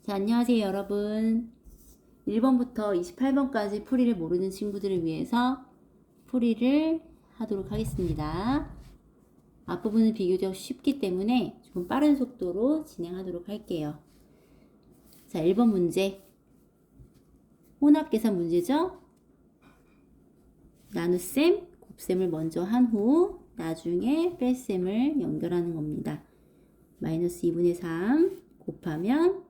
자, 안녕하세요, 여러분. 1번부터 28번까지 풀이를 모르는 친구들을 위해서 풀이를 하도록 하겠습니다. 앞부분은 비교적 쉽기 때문에 좀 빠른 속도로 진행하도록 할게요. 자, 1번 문제. 혼합계산 문제죠? 나눗셈, 곱셈을 먼저 한 후 나중에 뺄셈을 연결하는 겁니다. 마이너스 2분의 3 곱하면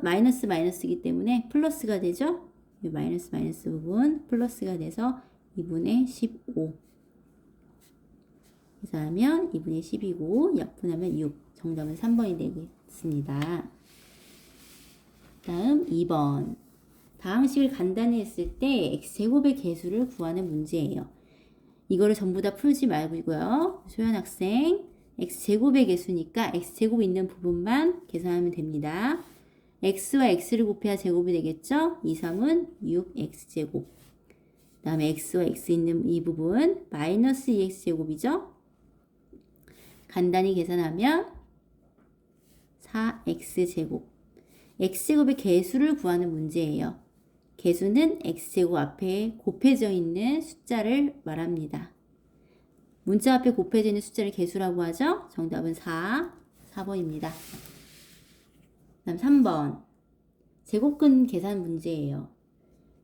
마이너스이기 때문에 플러스가 되죠? 이 마이너스 부분 플러스가 돼서 2분의 15. 그래서 하면 2분의 10이고 약분하면 6. 정답은 3번이 되겠습니다. 다음 2번. 다항식을 간단히 했을 때 x제곱의 개수를 구하는 문제예요. 이거를 전부 다 풀지 말고요. 소연 학생 x제곱의 개수니까 x제곱 있는 부분만 계산하면 됩니다. x와 x를 곱해야 제곱이 되겠죠? 2, 3은 6x제곱. 그 다음에 x와 x 있는 이 부분 마이너스 2x제곱이죠? 간단히 계산하면 4x제곱. x제곱의 개수를 구하는 문제예요. 개수는 x제곱 앞에 곱해져 있는 숫자를 말합니다. 문자 앞에 곱해져 있는 숫자를 개수라고 하죠? 정답은 4번입니다. 다음 3번. 제곱근 계산 문제예요.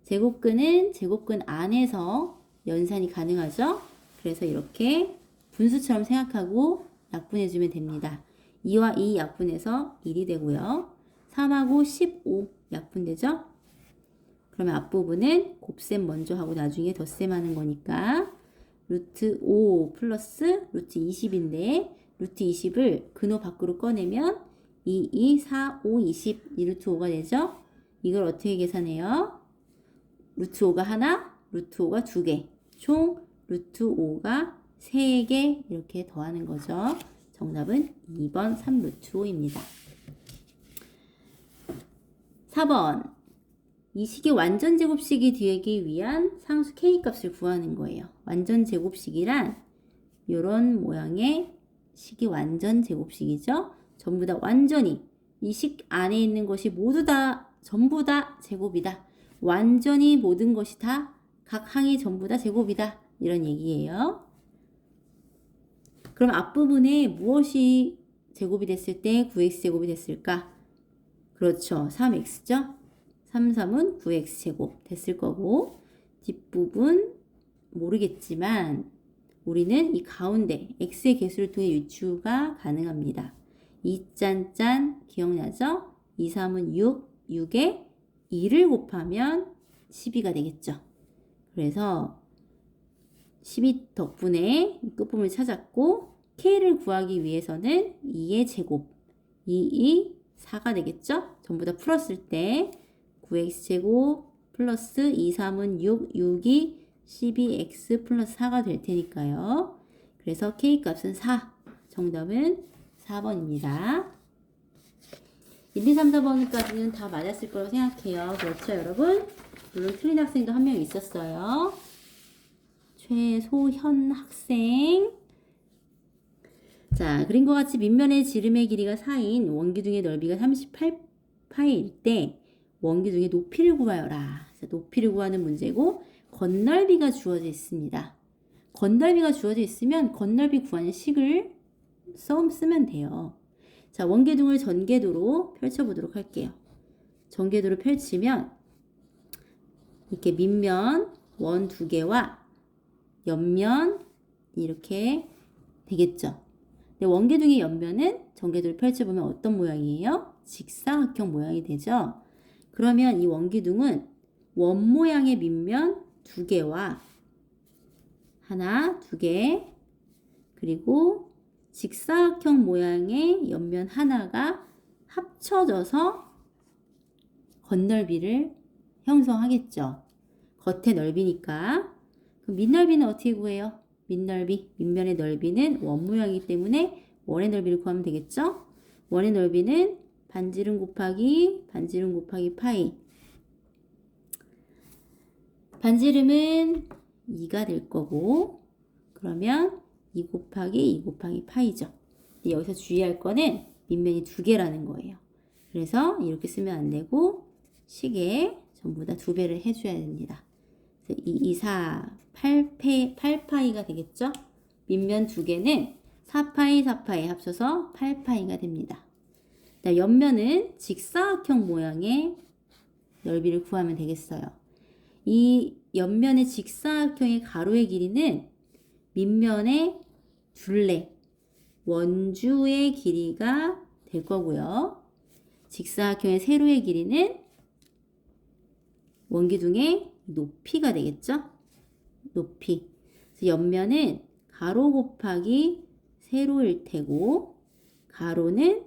제곱근은 제곱근 안에서 연산이 가능하죠? 그래서 이렇게 분수처럼 생각하고 약분해주면 됩니다. 2와 2 약분해서 1이 되고요. 3하고 15 약분되죠? 그러면 앞부분은 곱셈 먼저 하고 나중에 덧셈 하는 거니까 루트 5 플러스 루트 20인데 루트 20을 근호 밖으로 꺼내면 2, 4, 5, 20 이 루트 5가 되죠? 이걸 어떻게 계산해요? 루트 5가 하나, 루트 5가 두 개, 총 루트 5가 3개 이렇게 더하는 거죠. 정답은 2번 3 루트 5입니다. 4번. 이 식의 완전 제곱식이 되기 위한 상수 K값을 구하는 거예요. 완전 제곱식이란 이런 모양의 식이 완전 제곱식이죠. 전부 다 완전히 이 식 안에 있는 것이 모두 다 전부 다 제곱이다. 완전히 모든 것이 다 각 항이 전부 다 제곱이다. 이런 얘기예요. 그럼 앞부분에 무엇이 제곱이 됐을 때 9x제곱이 됐을까? 그렇죠. 3x죠. 3, 3은 9x제곱 됐을 거고 뒷부분 모르겠지만 우리는 이 가운데 x의 개수를 통해 유추가 가능합니다. 2짠짠 기억나죠? 2, 3은 6, 6에 2를 곱하면 12가 되겠죠. 그래서 12 덕분에 끝부분을 찾았고 k를 구하기 위해서는 2의 제곱 2, 4가 되겠죠? 전부 다 풀었을 때 9x제곱 플러스 2, 3은 6, 6이 12x 플러스 4가 될 테니까요. 그래서 k값은 4. 정답은 4번입니다. 1, 2, 3, 4번까지는 다 맞았을 거라고 생각해요. 그렇죠, 여러분? 물론 틀린 학생도 한 명 있었어요. 최소현 학생. 자, 그림과 같이 밑면의 지름의 길이가 4인 원기둥의 넓이가 38파일 때 원기둥의 높이를 구하여라. 높이를 구하는 문제고 건널비가 주어져 있습니다. 건널비가 주어져 있으면 건널비 구하는 식을 쓰면 돼요. 자, 원계둥을 전계도로 펼쳐보도록 할게요. 전계도로 펼치면 이렇게 밑면 원 두 개와 옆면 이렇게 되겠죠. 근데 원계둥의 옆면은 전계도를 펼쳐보면 어떤 모양이에요? 직사각형 모양이 되죠. 그러면 이 원기둥은 원 모양의 밑면 두 개와 하나, 두 개, 그리고 직사각형 모양의 옆면 하나가 합쳐져서 겉넓이를 형성하겠죠. 겉의 넓이니까. 그럼 밑넓이는 어떻게 구해요? 밑면의 넓이는 원 모양이기 때문에 원의 넓이를 구하면 되겠죠? 원의 넓이는 반지름 곱하기 파이. 반지름은 2가 될 거고 그러면 2 곱하기 파이죠. 여기서 주의할 거는 밑면이 두 개라는 거예요. 그래서 이렇게 쓰면 안 되고 식에 전부 다 2배를 해줘야 됩니다. 2, 2, 4, 8파이가 되겠죠? 밑면 2개는 4파이, 4파이 합쳐서 8파이가 됩니다. 옆면은 직사각형 모양의 넓이를 구하면 되겠어요. 이 옆면의 직사각형의 가로의 길이는 밑면의 둘레, 원주의 길이가 될 거고요. 직사각형의 세로의 길이는 원기둥의 높이가 되겠죠? 높이. 그래서 옆면은 가로 곱하기 세로일 테고 가로는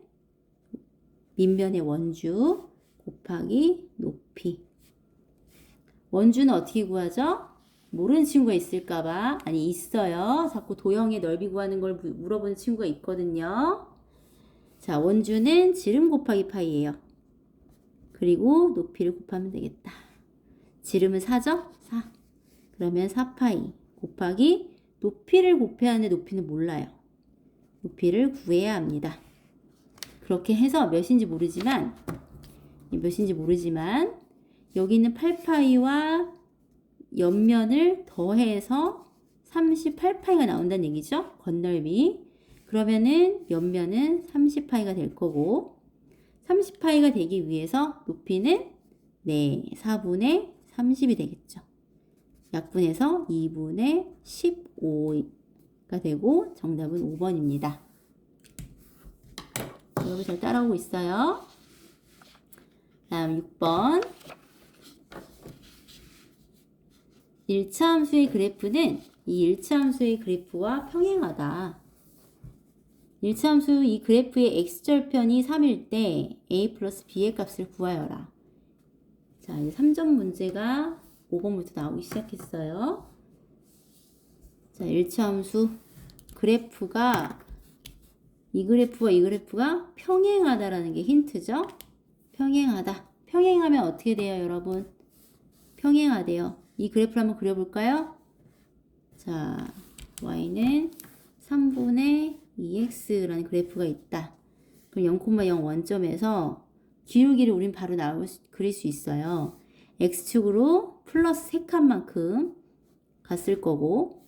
밑면의 원주 곱하기 높이. 원주는 어떻게 구하죠? 모르는 친구가 있을까봐. 아니, 있어요. 자꾸 도형의 넓이 구하는 걸 물어보는 친구가 있거든요. 자, 원주는 지름 곱하기 파이예요. 그리고 높이를 곱하면 되겠다. 지름은 4죠? 4. 그러면 4파이 곱하기 높이를 곱해야 하는데 높이는 몰라요. 높이를 구해야 합니다. 그렇게 해서 몇인지 모르지만 여기 있는 8파이와 옆면을 더해서 38파이가 나온다는 얘기죠. 건넓이. 그러면은 옆면은 30파이가 될 거고 30파이가 되기 위해서 높이는 4분의 30이 되겠죠. 약분해서 2분의 15가 되고 정답은 5번입니다. 여러분 잘 따라오고 있어요. 다음 6번. 1차 함수의 그래프는 이 1차 함수의 그래프와 평행하다. 1차 함수 이 그래프의 x절편이 3일 때 a 플러스 b의 값을 구하여라. 자, 이제 3점 문제가 5번부터 나오기 시작했어요. 자, 1차 함수 그래프가 이 그래프와 이 그래프가 평행하다라는 게 힌트죠. 평행하다. 평행하면 어떻게 돼요, 여러분? 평행하대요. 이 그래프를 한번 그려볼까요? 자, y는 3분의 2x라는 그래프가 있다. 그럼 0,0 원점에서 기울기를 우린 바로 그릴 수 있어요. x축으로 플러스 3칸만큼 갔을 거고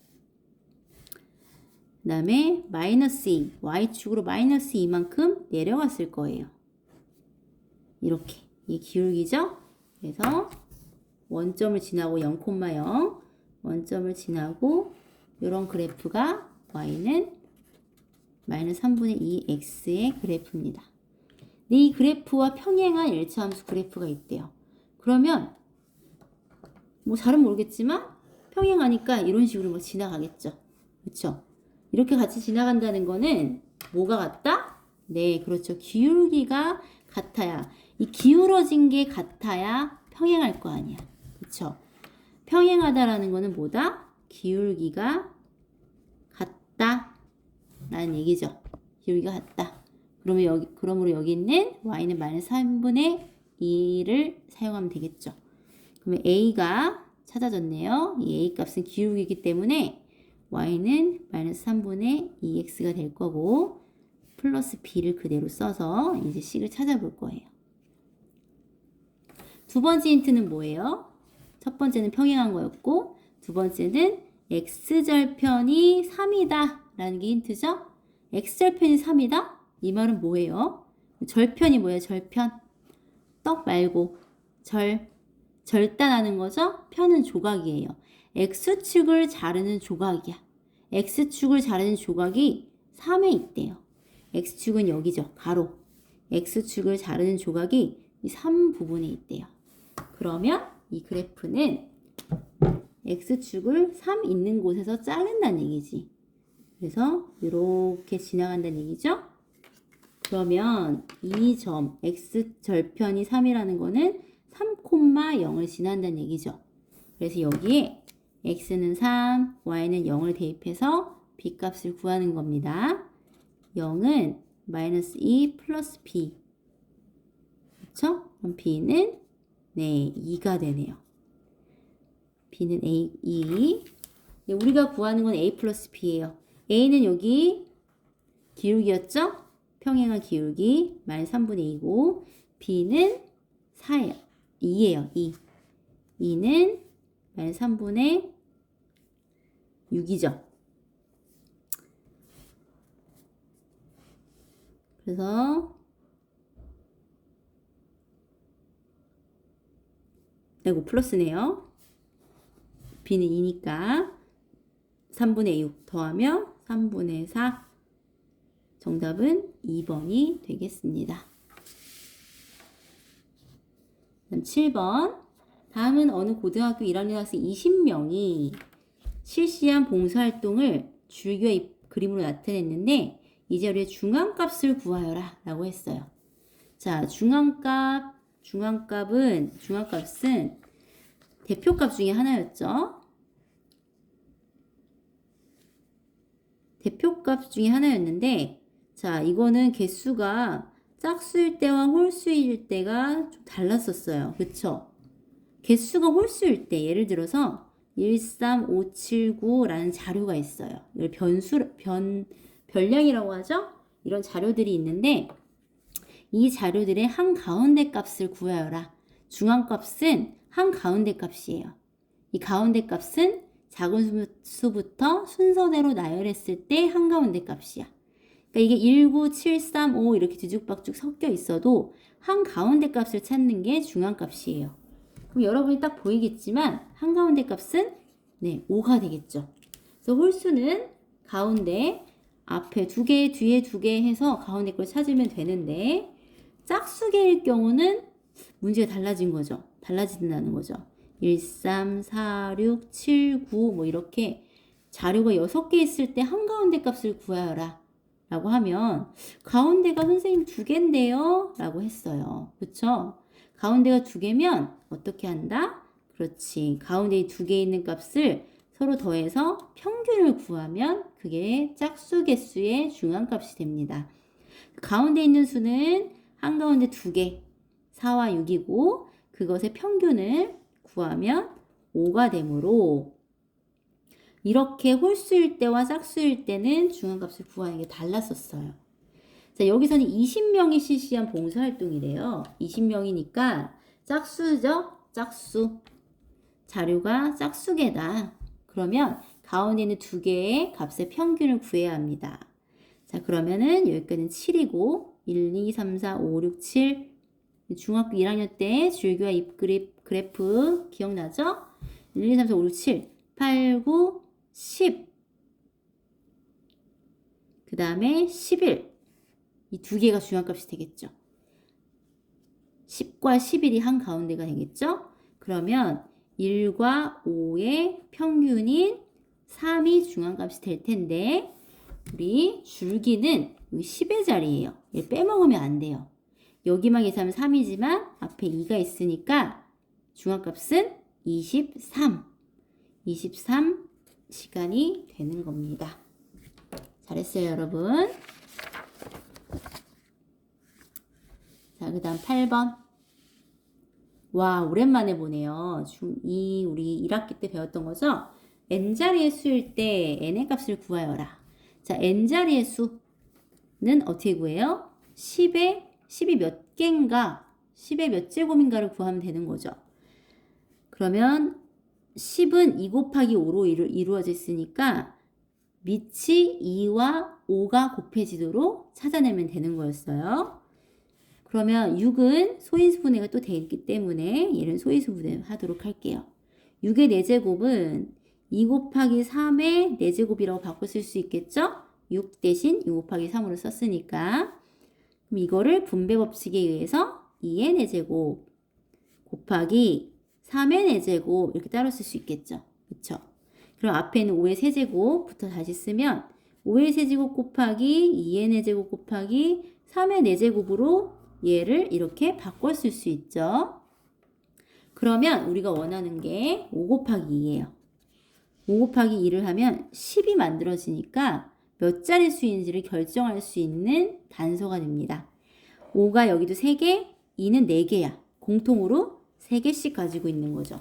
그 다음에 마이너스 2, y축으로 마이너스 2만큼 내려갔을 거예요. 이렇게. 이 기울기죠? 그래서 원점을 지나고 0,0 원점을 지나고 이런 그래프가 y는 마이너스 3분의 2x의 그래프입니다. 이 그래프와 평행한 1차 함수 그래프가 있대요. 그러면 뭐 잘은 모르겠지만 평행하니까 이런 식으로 막 지나가겠죠. 그렇죠? 이렇게 같이 지나간다는 거는 뭐가 같다? 네, 그렇죠. 기울기가 같아야. 이 기울어진 게 같아야 평행할 거 아니야. 그렇죠? 평행하다라는 거는 뭐다? 기울기가 같다 라는 얘기죠. 기울기가 같다. 그러므로 여기 있는 y는 마이너스 3분의 2를 사용하면 되겠죠. 그러면 a가 찾아졌네요. 이 a 값은 기울기이기 때문에 y는 마이너스 3분의 2x가 될 거고 플러스 b를 그대로 써서 이제 식을 찾아볼 거예요. 두 번째 힌트는 뭐예요? 첫 번째는 평행한 거였고 두 번째는 x절편이 3이다 라는 게 힌트죠. x절편이 3이다? 이 말은 뭐예요? 절편이 뭐예요? 절편. 떡 말고 절단하는 거죠? 편은 조각이에요. x축을 자르는 조각이야. x축을 자르는 조각이 3에 있대요. x축은 여기죠. 가로. x축을 자르는 조각이 이 3 부분에 있대요. 그러면 이 그래프는 x축을 3 있는 곳에서 자른다는 얘기지. 그래서 이렇게 지나간다는 얘기죠. 그러면 이 점 x절편이 3이라는 거는 3,0을 지난다는 얘기죠. 그래서 여기에 x는 3, y는 0을 대입해서 b 값을 구하는 겁니다. 0은 마이너스 2 플러스 b. 그렇죠? 그럼 b는 2가 되네요. b는 2. 우리가 구하는 건 a 플러스 b예요. a는 여기 기울기였죠? 평행한 기울기 마이너스 3분의 2고 b는 4예요. 2예요. 2. 2는 3분의 6이죠. 그래서 이거 플러스네요. b는 2니까 3분의 6 더하면 3분의 4. 정답은 2번이 되겠습니다. 그다음 7번. 다음은 어느 고등학교 1학년 학생 20명이 실시한 봉사활동을 줄기와 그림으로 나타냈는데 이제 우리의 중앙값을 구하여라 라고 했어요. 자, 중앙값은 대표값 중에 하나였죠. 대표값 중에 하나였는데, 자, 이거는 개수가 짝수일 때와 홀수일 때가 좀 달랐었어요. 그쵸? 개수가 홀수일 때, 예를 들어서 13579라는 자료가 있어요. 이걸 별량이라고 하죠? 이런 자료들이 있는데, 이 자료들의 한가운데 값을 구하여라. 중앙값은 한가운데 값이에요. 이 가운데 값은 작은 수부터 순서대로 나열했을 때 한가운데 값이야. 그러니까 이게 1, 9, 7, 3, 5 이렇게 뒤죽박죽 섞여 있어도 한가운데 값을 찾는 게 중앙값이에요. 그럼 여러분이 딱 보이겠지만 한가운데 값은 5가 되겠죠. 그래서 홀수는 가운데 앞에 2개, 뒤에 2개 해서 가운데 걸 찾으면 되는데 짝수계일 경우는 문제가 달라진 거죠. 달라진다는 거죠. 1, 3, 4, 6, 7, 9 뭐 이렇게 자료가 6개 있을 때 한가운데 값을 구하여라 라고 하면 가운데가 선생님 2개인데요 라고 했어요. 그쵸? 가운데가 2개면 어떻게 한다? 그렇지. 가운데에 2개 있는 값을 서로 더해서 평균을 구하면 그게 짝수 개수의 중앙값이 됩니다. 가운데 있는 수는 한가운데 2개 4와 6이고 그것의 평균을 구하면 5가 되므로 이렇게 홀수일 때와 짝수일 때는 중앙값을 구하는 게 달랐었어요. 자, 여기서는 20명이 실시한 봉사활동이래요. 20명이니까 짝수죠? 짝수. 자료가 짝수계다. 그러면 가운데 있는 2개의 값의 평균을 구해야 합니다. 자, 그러면은 여기까지는 7이고 1, 2, 3, 4, 5, 6, 7 중학교 1학년 때 줄기와 그래프 기억나죠? 1, 2, 3, 4, 5, 6, 7 8, 9, 10 그 다음에 11 이 2개가 중앙값이 되겠죠. 10과 11이 한가운데가 되겠죠? 그러면 1과 5의 평균인 3이 중앙값이 될 텐데 우리 줄기는 10의 자리예요. 얘 빼먹으면 안 돼요. 여기만 계산하면 3이지만 앞에 2가 있으니까 중앙값은 23. 23 시간이 되는 겁니다. 잘했어요, 여러분. 자, 그 다음 8번. 와, 오랜만에 보네요. 우리 1학기 때 배웠던 거죠? n자리의 수일 때 n의 값을 구하여라. 자, n자리의 수는 어떻게 구해요? 10이 몇 개인가? 10의 몇 제곱인가를 구하면 되는 거죠. 그러면 10은 2 곱하기 5로 이루어져 있으니까 밑이 2와 5가 곱해지도록 찾아내면 되는 거였어요. 그러면 6은 소인수분해가 또 되기 때문에 얘는 소인수분해 하도록 할게요. 6의 4제곱은 2 곱하기 3의 4제곱이라고 바꿔 쓸 수 있겠죠? 6 대신 2 곱하기 3으로 썼으니까 그럼 이거를 분배 법칙에 의해서 2의 4제곱 곱하기 3의 4제곱 이렇게 따로 쓸 수 있겠죠? 그쵸? 그럼 앞에는 5의 세제곱부터 다시 쓰면 5의 세제곱 곱하기 2의 4제곱 곱하기 3의 4제곱으로 얘를 이렇게 바꿔 쓸 수 있죠. 그러면 우리가 원하는 게 5 곱하기 2예요. 5 곱하기 2를 하면 10이 만들어지니까 몇 자리 수인지를 결정할 수 있는 단서가 됩니다. 5가 여기도 3개, 2는 4개야. 공통으로 3개씩 가지고 있는 거죠.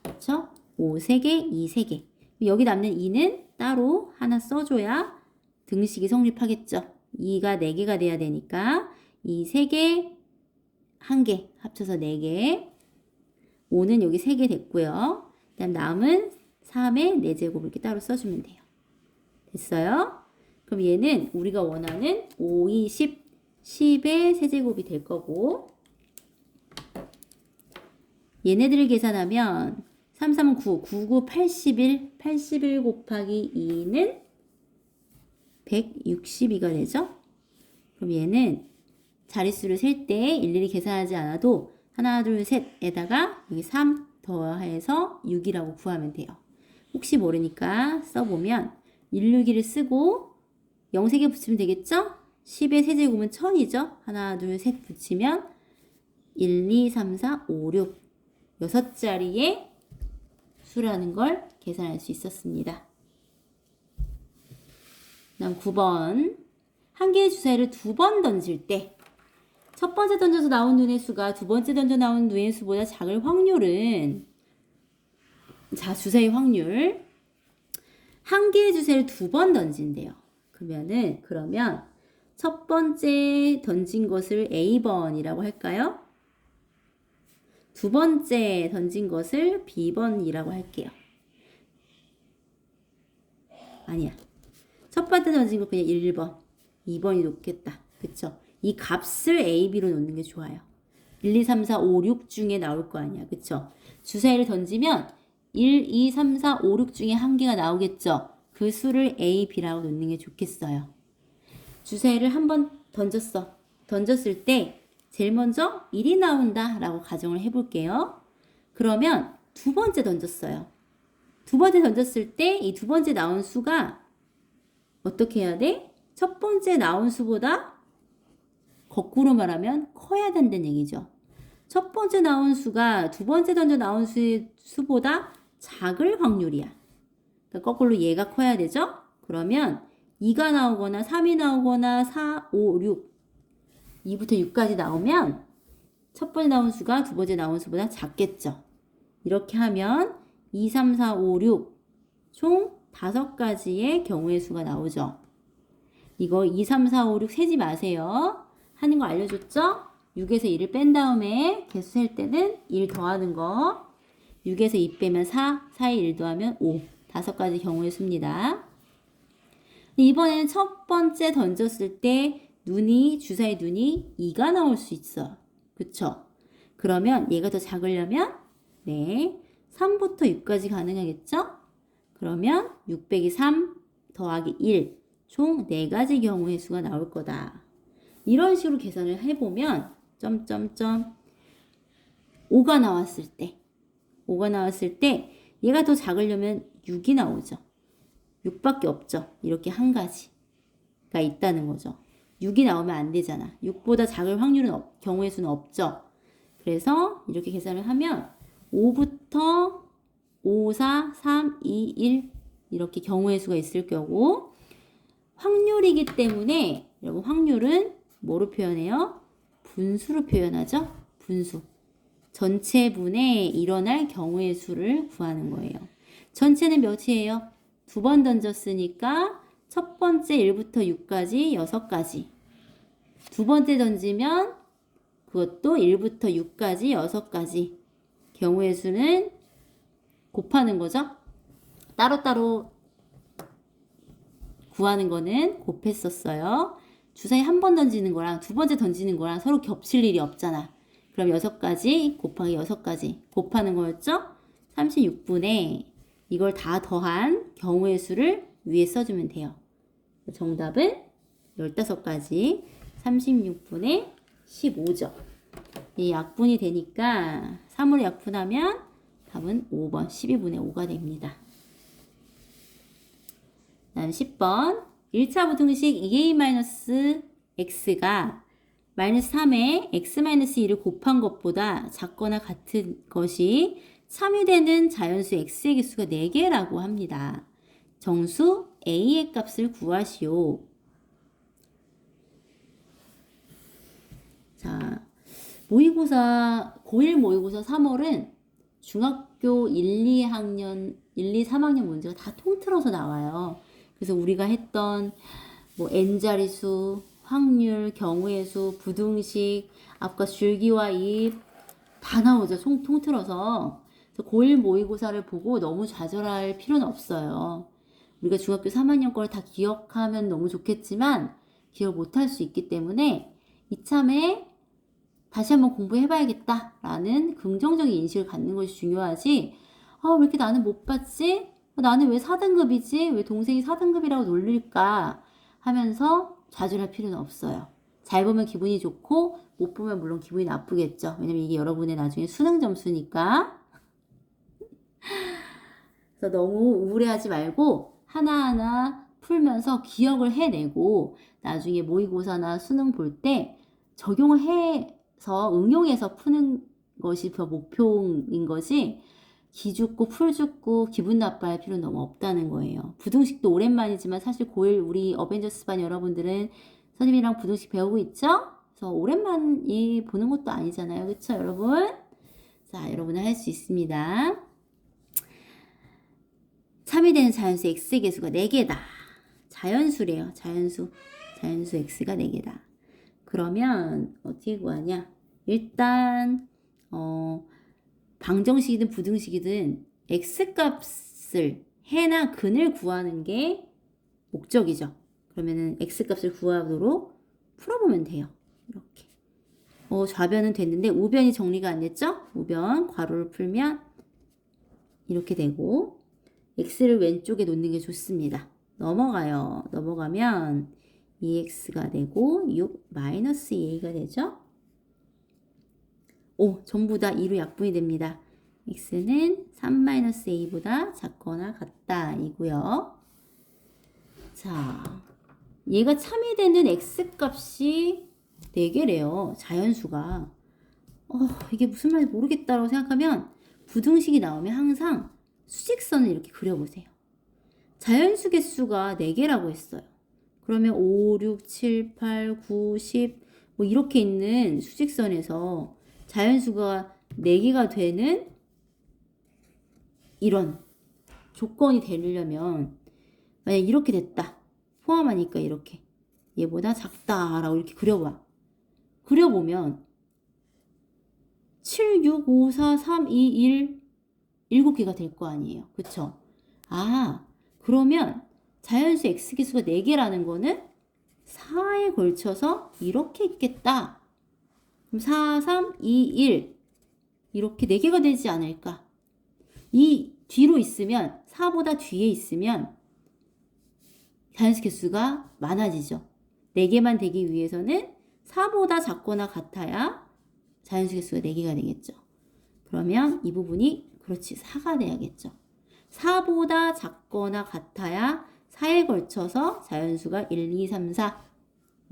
그렇죠? 5 3개, 2 3개. 여기 남는 2는 따로 하나 써줘야 등식이 성립하겠죠. 2가 4개가 돼야 되니까 2 3개 1개 합쳐서 4개. 5는 여기 3개 됐고요. 그다음 남은 3의 4제곱 이렇게 따로 써주면 돼요. 됐어요? 그럼 얘는 우리가 원하는 5, 2, 10의 세제곱이 될 거고, 얘네들을 계산하면 3, 3은 9, 9, 9, 81, 81 곱하기 2는 162가 되죠? 그럼 얘는 자릿수를 셀 때 일일이 계산하지 않아도 하나, 둘, 셋에다가 여기 3 더해서 6이라고 구하면 돼요. 혹시 모르니까 써보면 161을 쓰고 0 3개 붙이면 되겠죠? 10의 세제곱은 1000이죠? 하나, 둘, 셋 붙이면 1, 2, 3, 4, 5, 6 6자리의 수라는 걸 계산할 수 있었습니다. 다음 9번. 한 개의 주사위를 2번 던질 때 첫 번째 던져서 나온 눈의 수가 두 번째 던져 나온 눈의 수보다 작을 확률은, 자, 주사위 확률. 한 개의 주사위를 2번 던진대요. 그러면 첫 번째 던진 것을 A번이라고 할까요? 두 번째 던진 것을 B번이라고 할게요. 아니야. 첫 번째 던진 거 그냥 1번, 2번이 놓겠다. 그쵸? 이 값을 A, B로 놓는 게 좋아요. 1, 2, 3, 4, 5, 6 중에 나올 거 아니야. 그쵸? 주사위를 던지면 1, 2, 3, 4, 5, 6 중에 한 개가 나오겠죠? 그 수를 A, B라고 놓는 게 좋겠어요. 주사위를 한번 던졌어. 던졌을 때 제일 먼저 1이 나온다 라고 가정을 해볼게요. 그러면 두 번째 던졌어요. 두 번째 던졌을 때 이 두 번째 나온 수가 어떻게 해야 돼? 첫 번째 나온 수보다 거꾸로 말하면 커야 된다는 얘기죠. 첫 번째 나온 수가 두 번째 던져 나온 수보다 작을 확률이야. 그러니까 거꾸로 얘가 커야 되죠? 그러면 2가 나오거나 3이 나오거나 4, 5, 6 2부터 6까지 나오면 첫 번째 나온 수가 두 번째 나온 수보다 작겠죠. 이렇게 하면 2, 3, 4, 5, 6 총 5가지의 경우의 수가 나오죠. 이거 2, 3, 4, 5, 6 세지 마세요. 하는 거 알려줬죠? 6에서 2를 뺀 다음에 개수 셀 때는 1 더하는 거. 6에서 2 빼면 4, 4에 1 더하면 5. 5가지 경우의 수입니다. 이번에는 첫 번째 던졌을 때 주사위 눈이 2가 나올 수 있어. 그쵸? 그러면 얘가 더 작으려면 3부터 6까지 가능하겠죠? 그러면 6 빼기 3 더하기 1 총 4가지 경우의 수가 나올 거다. 이런 식으로 계산을 해보면 5가 나왔을 때 얘가 더 작으려면 6이 나오죠. 6밖에 없죠. 이렇게 한 가지가 있다는 거죠. 6이 나오면 안 되잖아. 6보다 작을 확률은 경우의 수는 없죠. 그래서 이렇게 계산을 하면 5부터 5, 4, 3, 2, 1 이렇게 경우의 수가 있을 거고, 확률이기 때문에 여러분 확률은 뭐로 표현해요? 분수로 표현하죠? 분수. 전체 분에 일어날 경우의 수를 구하는 거예요. 전체는 몇이에요? 두 번 던졌으니까 첫 번째 1부터 6까지 6가지. 두 번째 던지면 그것도 1부터 6까지 6가지. 경우의 수는 곱하는 거죠. 따로따로 구하는 거는 곱했었어요. 주사위 한 번 던지는 거랑 두 번째 던지는 거랑 서로 겹칠 일이 없잖아. 그럼 6가지 곱하기 6가지 곱하는 거였죠? 36분의 이걸 다 더한 경우의 수를 위에 써주면 돼요. 정답은 15가지 36분의 15죠. 이 약분이 되니까 3으로 약분하면 답은 5번 12분의 5가 됩니다. 다음 10번 1차 부등식 2a-x가 마이너스 3에 x-2를 곱한 것보다 작거나 같은 것이 참유되는 자연수 x의 개수가 4개라고 합니다. 정수 a의 값을 구하시오. 자, 모의고사 고1 모의고사 3월은 중학교 1, 2학년 1, 2, 3학년 문제가 다 통틀어서 나와요. 그래서 우리가 했던 뭐 n자리수, 확률, 경우의 수, 부등식, 앞과 줄기와 입 다 나오죠. 통틀어서. 그래서 고1 모의고사를 보고 너무 좌절할 필요는 없어요. 우리가 중학교 3학년 걸 다 기억하면 너무 좋겠지만 기억 못할 수 있기 때문에 이참에 다시 한번 공부해봐야겠다라는 긍정적인 인식을 갖는 것이 중요하지. 왜 이렇게 나는 못 봤지? 나는 왜 4등급이지? 왜 동생이 4등급이라고 놀릴까? 하면서 좌절할 필요는 없어요. 잘 보면 기분이 좋고 못 보면 물론 기분이 나쁘겠죠. 왜냐면 이게 여러분의 나중에 수능 점수니까. 그래서 너무 우울해하지 말고 하나하나 풀면서 기억을 해내고 나중에 모의고사나 수능 볼 때 적용을 해서 응용해서 푸는 것이 더 목표인 것이 기죽고 풀죽고 기분 나빠할 필요는 너무 없다는 거예요. 부등식도 오랜만이지만 사실 고1 우리 어벤져스 반 여러분들은 선생님이랑 부등식 배우고 있죠? 그래서 오랜만이 보는 것도 아니잖아요. 그쵸 여러분? 자, 여러분은 할 수 있습니다. 참여되는 자연수 x의 개수가 4개다. 자연수래요. 자연수 x가 4개다. 그러면 어떻게 구하냐? 일단 방정식이든 부등식이든 x값을 해나 근을 구하는 게 목적이죠. 그러면은 x값을 구하도록 풀어보면 돼요. 이렇게. 좌변은 됐는데 우변이 정리가 안 됐죠? 우변 괄호를 풀면 이렇게 되고 x를 왼쪽에 놓는 게 좋습니다. 넘어가요. 넘어가면 2x가 되고 6 마이너스 2a가 되죠? 전부 다 2로 약분이 됩니다. x는 3-a보다 작거나 같다 이고요. 자, 얘가 참이되는 x값이 4개래요. 자연수가. 이게 무슨 말인지 모르겠다라고 생각하면 부등식이 나오면 항상 수직선을 이렇게 그려보세요. 자연수 개수가 4개라고 했어요. 그러면 5, 6, 7, 8, 9, 10 뭐 이렇게 있는 수직선에서 자연수가 4개가 되는 이런 조건이 되려면 만약 이렇게 됐다. 포함하니까 이렇게 얘보다 작다라고 이렇게 그려봐. 그려보면 7, 6, 5, 4, 3, 2, 1 7개가 될 거 아니에요. 그쵸? 그러면 자연수 x기수가 4개라는 거는 4에 걸쳐서 이렇게 있겠다. 그럼 4, 3, 2, 1 이렇게 4개가 되지 않을까? 이 뒤로 있으면 4보다 뒤에 있으면 자연수 개수가 많아지죠. 4개만 되기 위해서는 4보다 작거나 같아야 자연수 개수가 4개가 되겠죠. 그러면 이 부분이 그렇지 4가 돼야겠죠. 4보다 작거나 같아야 4에 걸쳐서 자연수가 1, 2, 3, 4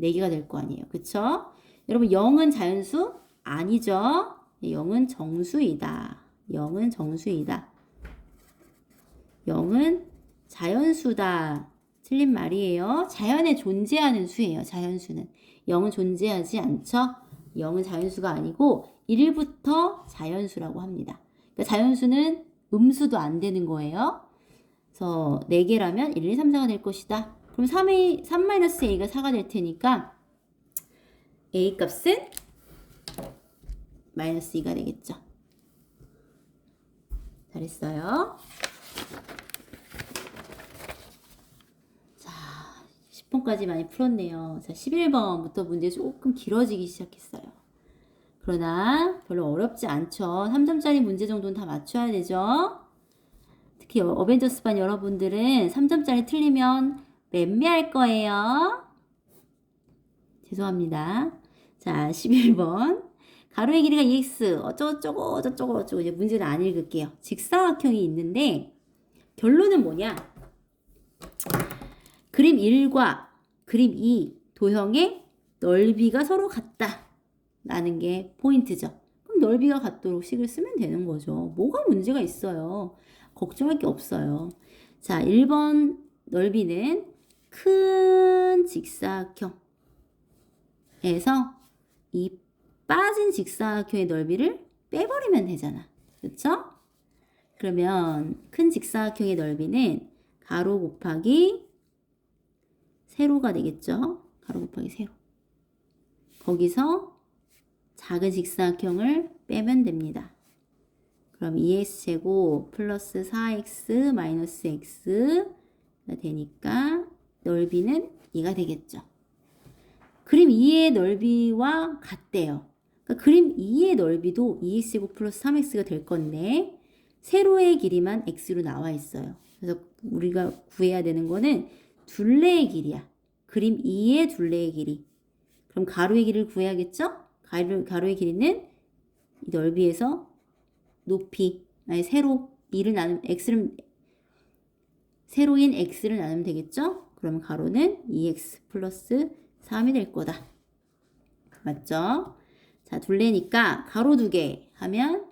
4개가 될 거 아니에요. 그쵸? 여러분 0은 자연수? 아니죠. 0은 정수이다. 0은 정수이다. 0은 자연수다. 틀린 말이에요. 자연에 존재하는 수예요. 자연수는. 0은 존재하지 않죠. 0은 자연수가 아니고 1부터 자연수라고 합니다. 그러니까 자연수는 음수도 안 되는 거예요. 그래서 4개라면 1, 2, 3, 4가 될 것이다. 그럼 3-a가 4가 될 테니까 a 값은 마이너스 2가 되겠죠. 잘했어요. 자, 10번까지 많이 풀었네요. 자, 11번부터 문제 조금 길어지기 시작했어요. 그러나 별로 어렵지 않죠. 3점짜리 문제 정도는 다 맞춰야 되죠. 특히 어벤져스 반 여러분들은 3점짜리 틀리면 맴매할 거예요. 죄송합니다. 자, 11번. 가로의 길이가 2x 어쩌고 이제 문제는 안 읽을게요. 직사각형이 있는데 결론은 뭐냐? 그림 1과 그림 2 도형의 넓이가 서로 같다 라는 게 포인트죠. 그럼 넓이가 같도록 식을 쓰면 되는 거죠. 뭐가 문제가 있어요. 걱정할 게 없어요. 자, 1번 넓이는 큰 직사각형에서 이 빠진 직사각형의 넓이를 빼버리면 되잖아. 그렇죠? 그러면 큰 직사각형의 넓이는 가로 곱하기 세로가 되겠죠? 가로 곱하기 세로. 거기서 작은 직사각형을 빼면 됩니다. 그럼 2x제곱 플러스 4x 마이너스 x가 되니까 넓이는 얘가 되겠죠. 그림 2의 넓이와 같대요. 그러니까 그림 2의 넓이도 2x제곱 플러스 3x가 될 건데 세로의 길이만 x로 나와 있어요. 그래서 우리가 구해야 되는 거는 둘레의 길이야. 그림 2의 둘레의 길이. 그럼 가로의 길이를 구해야겠죠? 가로의 길이는 이 넓이에서 높이, 아니 세로 2를 나누면 x를 세로인 x를 나누면 되겠죠? 그러면 가로는 2x 플러스 3이 될 거다. 맞죠? 자, 둘레니까 가로 2개 하면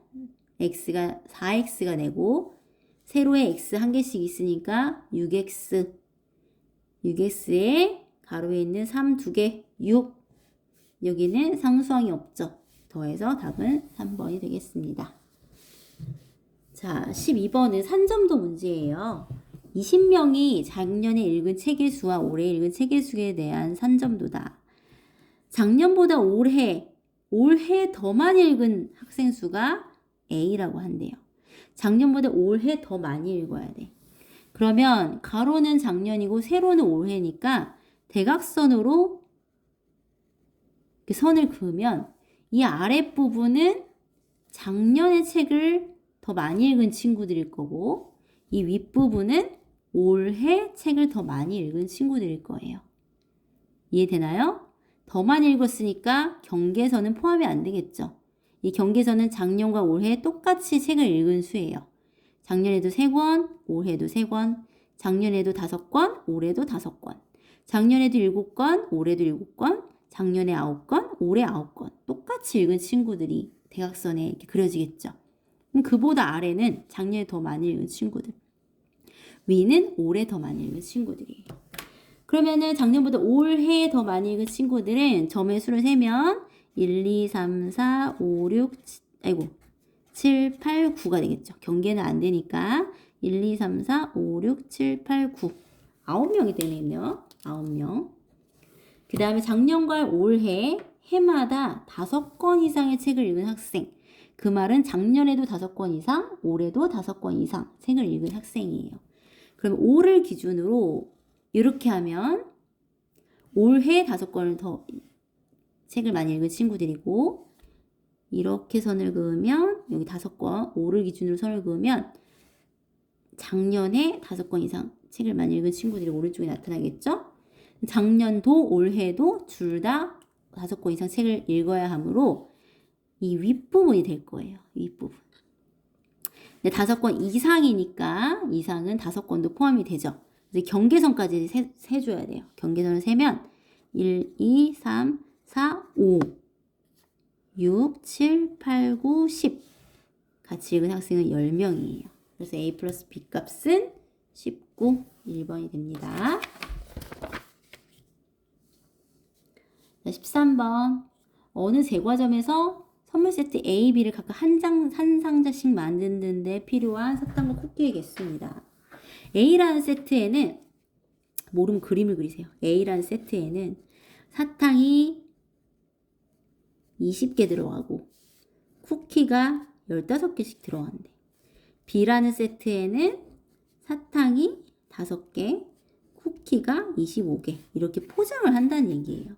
x가 4x가 되고 세로에 x 한 개씩 있으니까 6x에 가로에 있는 3 2개 6. 여기는 상수항이 없죠. 더해서 답은 3번이 되겠습니다. 자, 12번은 산점도 문제예요. 20명이 작년에 읽은 책의 수와 올해 읽은 책의 수에 대한 산점도다. 작년보다 올해 더 많이 읽은 학생 수가 A라고 한대요. 작년보다 올해 더 많이 읽어야 돼. 그러면 가로는 작년이고 세로는 올해니까 대각선으로 선을 그으면 이 아랫부분은 작년의 책을 더 많이 읽은 친구들일 거고 이 윗부분은 올해 책을 더 많이 읽은 친구들일 거예요. 이해되나요? 더 많이 읽었으니까 경계선은 포함이 안 되겠죠. 이 경계선은 작년과 올해 똑같이 책을 읽은 수예요. 작년에도 3권, 올해도 3권, 작년에도 5권, 올해도 5권, 작년에도 7권, 올해도 7권, 작년에 9권, 올해 9권. 똑같이 읽은 친구들이 대각선에 이렇게 그려지겠죠. 그럼 그보다 아래는 작년에 더 많이 읽은 친구들. 위는 올해 더 많이 읽은 친구들이에요. 그러면은 작년보다 올해 더 많이 읽은 친구들은 점의 수를 세면 1, 2, 3, 4, 5, 6, 7, 8, 9가 되겠죠. 경계는 안 되니까 1, 2, 3, 4, 5, 6, 7, 8, 9. 9명이 되네요. 9명. 그 다음에 작년과 올해 해마다 5권 이상의 책을 읽은 학생. 그 말은 작년에도 5권 이상, 올해도 5권 이상 책을 읽은 학생이에요. 그럼 올을 기준으로 이렇게 하면 올해 5권을 더 책을 많이 읽은 친구들이고 이렇게 선을 그으면 여기 5권, 올을 기준으로 선을 그으면 작년에 5권 이상 책을 많이 읽은 친구들이 오른쪽에 나타나겠죠? 작년도 올해도 둘 다 5권 이상 책을 읽어야 하므로 이 윗부분이 될 거예요. 윗부분. 근데 5권 이상이니까 이상은 5권도 포함이 되죠. 그래서 경계선까지 세줘야 돼요. 경계선을 세면 1, 2, 3, 4, 5, 6, 7, 8, 9, 10 같이 읽은 학생은 10명이에요. 그래서 A 플러스 B 값은 19, 1번이 됩니다. 자, 13번. 어느 제과점에서 선물 세트 A, B를 각각 한 상자씩 만드는 데 필요한 사탕과 쿠키의 개수입니다. A라는 세트에는 모르면 그림을 그리세요. A라는 세트에는 사탕이 20개 들어가고 쿠키가 15개씩 들어간대. B라는 세트에는 사탕이 5개, 쿠키가 25개 이렇게 포장을 한다는 얘기예요.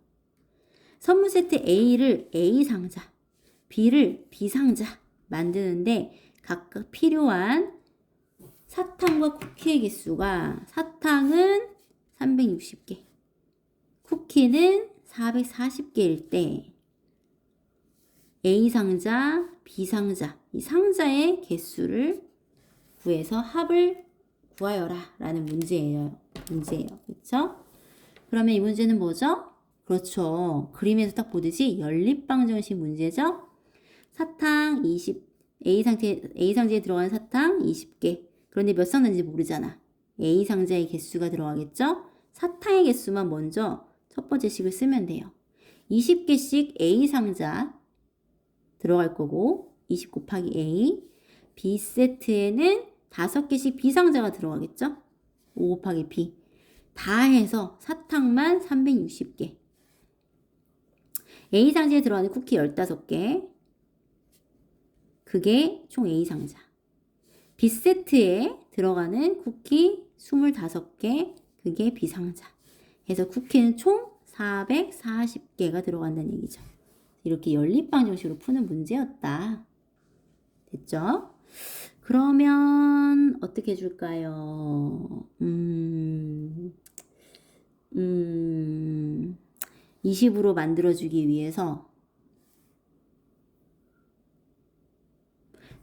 선물 세트 A를 A 상자, B를 B 상자 만드는데 각각 필요한 사탕과 쿠키의 개수가 사탕은 360개, 쿠키는 440개일 때 A 상자, B 상자, 이 상자의 개수를 구해서 합을 구하여라 라는 문제예요. 그렇죠? 그러면 이 문제는 뭐죠? 그렇죠. 그림에서 딱 보듯이 연립방정식 문제죠. 사탕 20, A 상자에 들어가는 사탕 20개. 그런데 몇 상자인지 모르잖아. A 상자의 개수가 들어가겠죠? 사탕의 개수만 먼저 첫 번째 식을 쓰면 돼요. 20개씩 A 상자 들어갈 거고 20 곱하기 A. B 세트에는 5개씩 B 상자가 들어가겠죠? 5 곱하기 B. 다 해서 사탕만 360개. A 상자에 들어가는 쿠키 15개. 그게 총 A 상자. B 세트에 들어가는 쿠키 25개. 그게 B 상자. 그래서 쿠키는 총 440개가 들어간다는 얘기죠. 이렇게 연립방 정식으로 푸는 문제였다. 됐죠? 그러면 어떻게 해줄까요? 20으로 만들어주기 위해서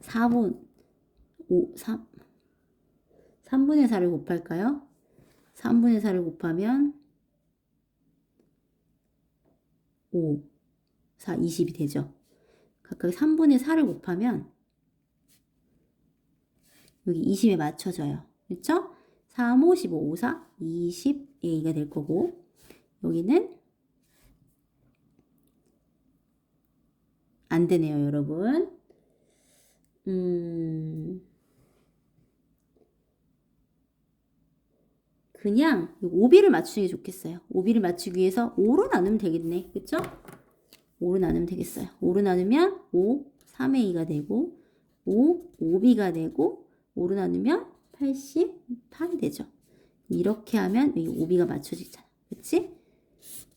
3분의 4를 곱할까요? 3분의 4를 곱하면 5, 4, 20이 되죠. 각각 3분의 4를 곱하면 여기 20에 맞춰져요. 그렇죠? 3, 5, 15, 5, 4, 20A가 될 거고 여기는 안 되네요, 여러분. 그냥 5B를 맞추는 게 좋겠어요. 5B를 맞추기 위해서 5로 나누면 되겠네. 그쵸? 5로 나누면 되겠어요. 5로 나누면 5, 3A가 되고 5, 5B가 되고 5로 나누면 88이 되죠. 이렇게 하면 여기 5B가 맞춰지잖아. 그치?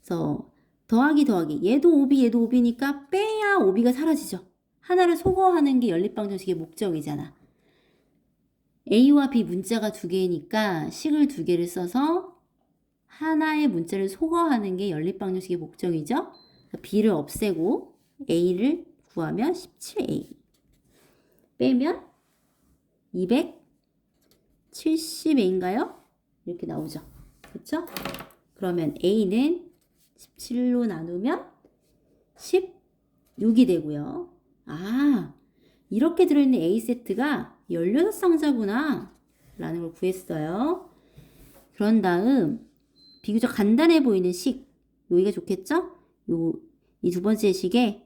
그래서 더하기 얘도 5B 얘도 5B니까 빼야 5B가 사라지죠. 하나를 소거하는 게 연립방 정식의 목적이잖아. A와 B 문자가 두 개니까 식을 두 개를 써서 하나의 문자를 소거하는 게 연립방 정식의 목적이죠. B를 없애고 A를 구하면 17A. 빼면 270A인가요? 이렇게 나오죠. 그렇죠? 그러면 A는 17로 나누면 16이 되고요. 아, 이렇게 들어있는 A 세트가 16상자구나 라는 걸 구했어요. 그런 다음 비교적 간단해 보이는 식, 여기가 좋겠죠? 이 두 번째 식에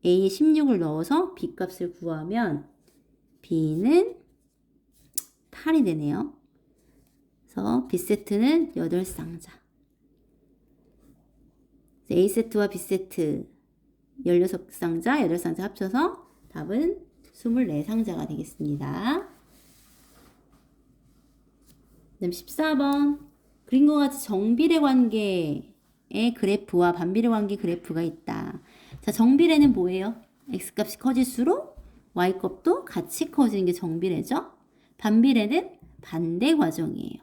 A에 16을 넣어서 B 값을 구하면 B는 8이 되네요. 그래서 B 세트는 8상자. A 세트와 B 세트 16상자, 8상자 합쳐서 답은 24상자가 되겠습니다. 그다음 14번. 그림과 같이 정비례 관계의 그래프와 반비례 관계 그래프가 있다. 자, 정비례는 뭐예요? x값이 커질수록 y값도 같이 커지는 게 정비례죠. 반비례는 반대 과정이에요.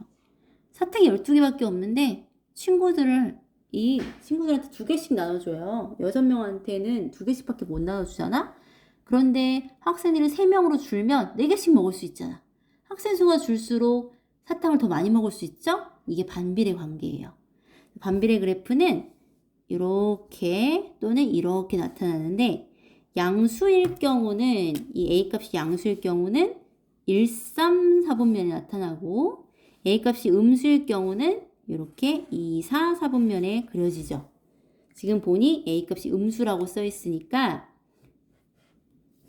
사택이 12개밖에 없는데 친구들한테 2개씩 나눠줘요. 6명한테는 2개씩밖에 못 나눠주잖아. 그런데 학생들이 3명으로 줄면 4개씩 먹을 수 있잖아. 학생 수가 줄수록 사탕을 더 많이 먹을 수 있죠? 이게 반비례 관계예요. 반비례 그래프는 이렇게 또는 이렇게 나타나는데 양수일 경우는 이 A값이 양수일 경우는 1, 3, 4분면에 나타나고 A값이 음수일 경우는 이렇게 2, 4, 4분면에 그려지죠. 지금 보니 A값이 음수라고 써 있으니까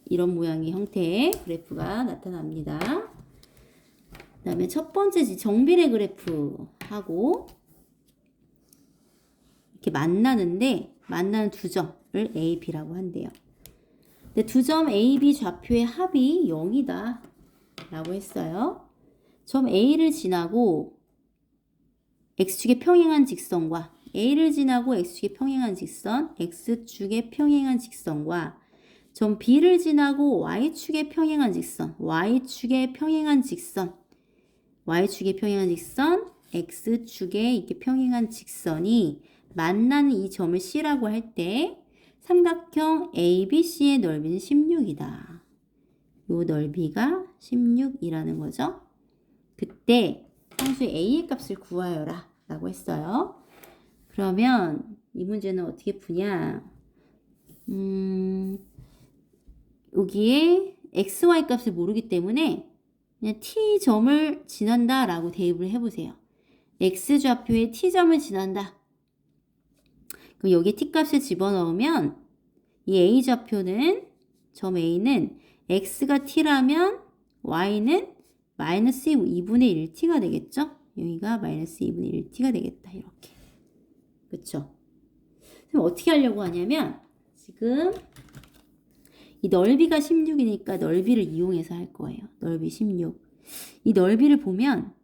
이런 모양의 형태의 그래프가 나타납니다. 그 다음에 첫 번째 정비례 그래프하고 이렇게 만나는 두 점을 A, B라고 한대요. 근데 두 점 A, B 좌표의 합이 0이다 라고 했어요. 점 A를 지나고 X축의 평행한 직선과 A를 지나고 X축의 평행한 직선, X축의 평행한 직선과 점 B를 지나고 Y축의 평행한 직선, Y축의 평행한 직선, Y축의 평행한 직선, X축의 이렇게 평행한 직선이 만나는 이 점을 C라고 할 때 삼각형 ABC의 넓이는 16이다. 요 넓이가 16이라는 거죠. 그때 상수의 A의 값을 구하여라 라고 했어요. 그러면 이 문제는 어떻게 푸냐? 여기에 XY 값을 모르기 때문에 그냥 T점을 지난다 라고 대입을 해보세요. X좌표에 T점을 지난다. 그럼 여기에 T값을 집어넣으면 이 A좌표는 점 A는 X가 T라면 Y는 마이너스 2분의 1T가 되겠죠? 여기가 마이너스 2분의 1T가 되겠다. 이렇게. 그쵸? 그럼 어떻게 하려고 하냐면 지금 이 넓이가 16이니까 넓이를 이용해서 할 거예요. 넓이 16. 이 넓이를 보면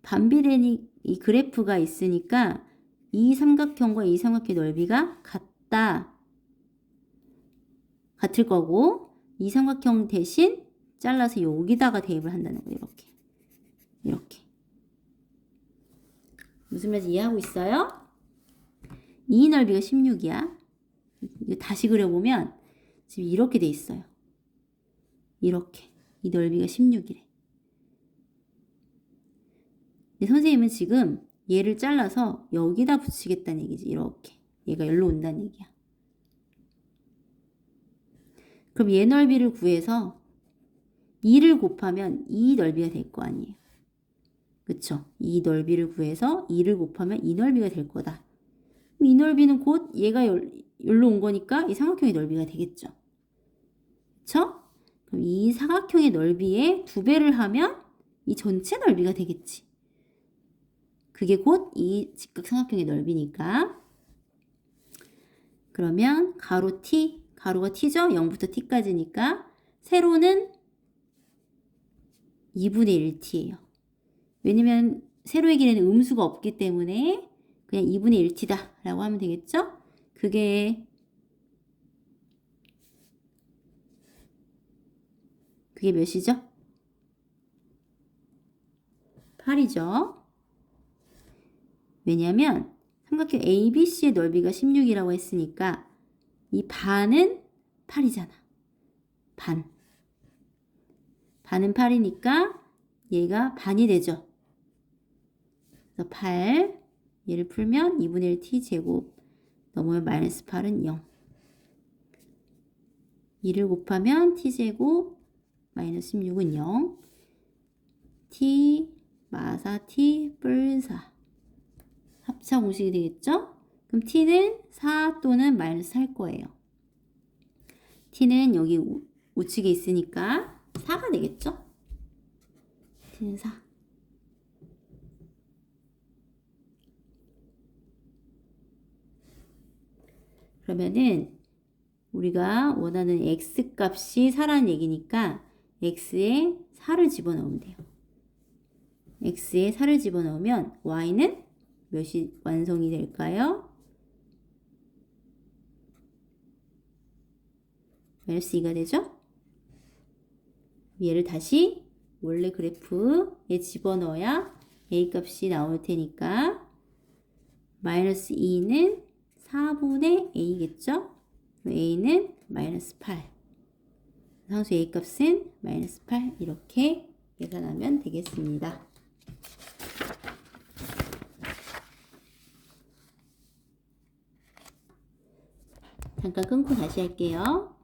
반비례니 이 그래프가 있으니까 이 삼각형과 이 삼각형의 넓이가 같을 거고 이 삼각형 대신 잘라서 여기다가 대입을 한다는 거예요. 이렇게. 무슨 말인지 이해하고 있어요? 이 넓이가 16이야. 이거 다시 그려보면 지금 이렇게 돼 있어요. 이렇게. 이 넓이가 16이래. 근데 선생님은 지금 얘를 잘라서 여기다 붙이겠다는 얘기지. 이렇게. 얘가 여기로 온다는 얘기야. 그럼 얘 넓이를 구해서 2를 곱하면 이 넓이가 될 거 아니에요. 그쵸? 이 넓이를 구해서 2를 곱하면 이 넓이가 될 거다. 이 넓이는 곧 얘가 여기로 온 거니까 이 삼각형의 넓이가 되겠죠. 그쵸? 그럼 이 사각형의 넓이에 2배를 하면 이 전체 넓이가 되겠지. 그게 곧 이 직각삼각형의 넓이니까. 그러면 가로 t, 가로가 t죠? 0부터 t까지니까 세로는 2분의 1t예요. 왜냐면 세로의 길이는 음수가 없기 때문에 그냥 2분의 1t다 라고 하면 되겠죠? 그게 몇이죠? 8이죠. 왜냐면 삼각형 ABC의 넓이가 16이라고 했으니까 이 반은 8이잖아. 반은 8이니까 얘가 반이 되죠. 그래서 8, 얘를 풀면 2분의 1 t제곱 넘으면 마이너스 8은 0. 2를 곱하면 t제곱 마이너스 16은 0. t 마사 t 뿔4 합차 공식이 되겠죠? 그럼 t는 4 또는 마이너스 할 거예요. t는 여기 우측에 있으니까 4가 되겠죠? t는 4. 그러면은 우리가 원하는 x 값이 4라는 얘기니까 x에 4를 집어넣으면 돼요. x에 4를 집어넣으면 y는 몇이 완성이 될까요? 마이너스 2가 되죠? 얘를 다시 원래 그래프에 집어넣어야 a 값이 나올 테니까 마이너스 2는 4분의 a겠죠? a는 마이너스 8. 상수 a 값은 마이너스 8 이렇게 계산하면 되겠습니다. 잠깐 끊고 다시 할게요.